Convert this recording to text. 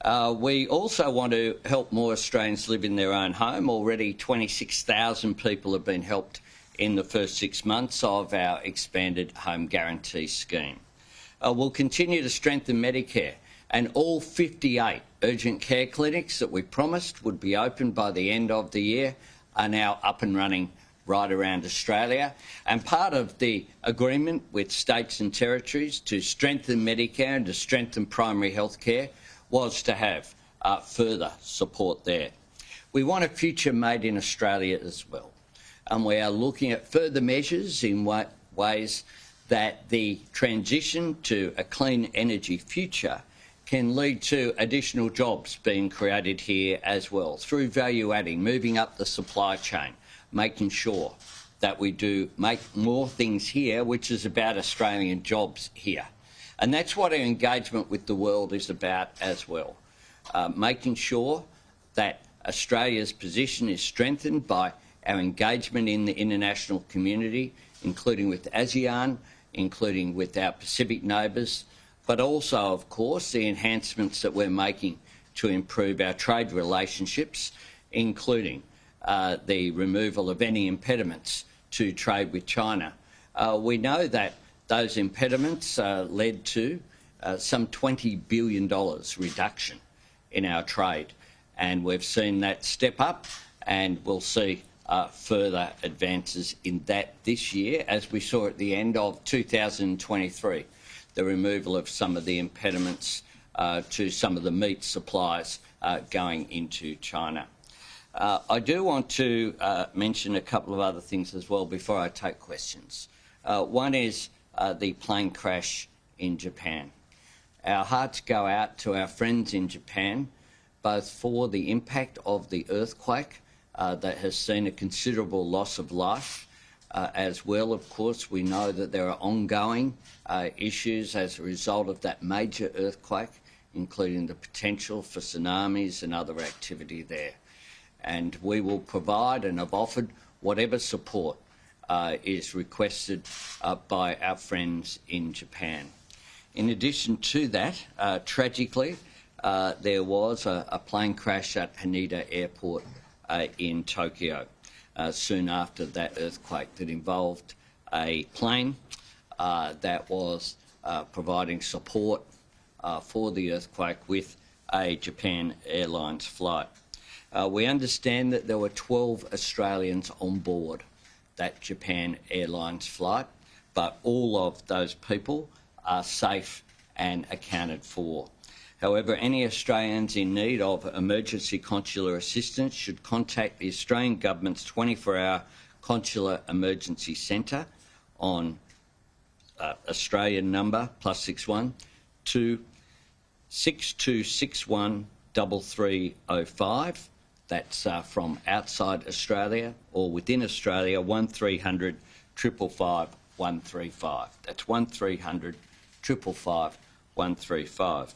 We also want to help more Australians live in their own home. Already 26,000 people have been helped in the first 6 months of our expanded home guarantee scheme. We'll continue to strengthen Medicare, and all 58 urgent care clinics that we promised would be open by the end of the year are now up and running right around Australia. And part of the agreement with states and territories to strengthen Medicare and to strengthen primary health care was to have further support there. We want a future made in Australia as well, and we are looking at further measures in ways that the transition to a clean energy future can lead to additional jobs being created here as well, through value adding, moving up the supply chain, making sure that we do make more things here, which is about Australian jobs here. And that's what our engagement with the world is about as well, making sure that Australia's position is strengthened by our engagement in the international community, including with ASEAN, including with our Pacific neighbours, but also, of course, the enhancements that we're making to improve our trade relationships, including the removal of any impediments to trade with China. We know that those impediments led to some $20 billion reduction in our trade, and we've seen that step up, and we'll see further advances in that this year, as we saw at the end of 2023, the removal of some of the impediments to some of the meat supplies going into China. I do want to mention a couple of other things as well before I take questions. One is the plane crash in Japan. Our hearts go out to our friends in Japan, both for the impact of the earthquake that has seen a considerable loss of life. As well, of course, we know that there are ongoing issues as a result of that major earthquake, including the potential for tsunamis and other activity there. And we will provide and have offered whatever support is requested by our friends in Japan. In addition to that, tragically, there was a plane crash at Haneda Airport in Tokyo soon after that earthquake that involved a plane that was providing support for the earthquake with a Japan Airlines flight. We understand that there were 12 Australians on board that Japan Airlines flight, but all of those people are safe and accounted for. However, any Australians in need of emergency consular assistance should contact the Australian Government's 24-hour Consular Emergency Centre on Australian number +61 2 6261 3305. That's from outside Australia, or within Australia, 1300 555 135. That's 1300 555 135.